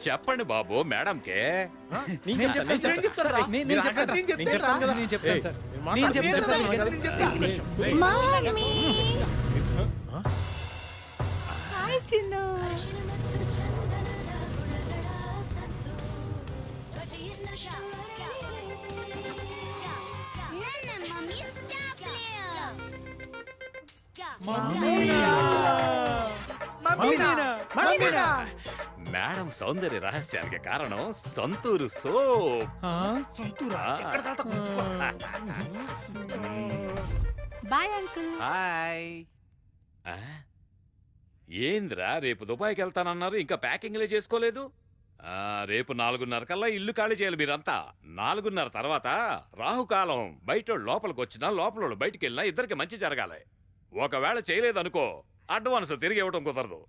చెప్పండి బాబు మేడంకే. హాయ్ చిన్న. మేడం సౌందర్య రహస్యానికి కారణం సొంతూరు సోప్. Bye uncle. హాయ్. ఏంద్రా రేపు దుబాయ్కి వెళ్తానన్నారు, ఇంకా ప్యాకింగ్లే చేసుకోలేదు? రేపు 4:30 కల్లా ఇల్లు ఖాళీ చేయాలి మీరంతా. 4:30 తర్వాత రాహుకాలం. బయటోళ్ళు లోపలికి వచ్చినా లోపల బయటికి వెళ్ళినా ఇద్దరికి మంచి జరగాలి. ఒకవేళ చేయలేదనుకో అడ్వాన్స్ తిరిగి ఇవ్వడం కుదరదు.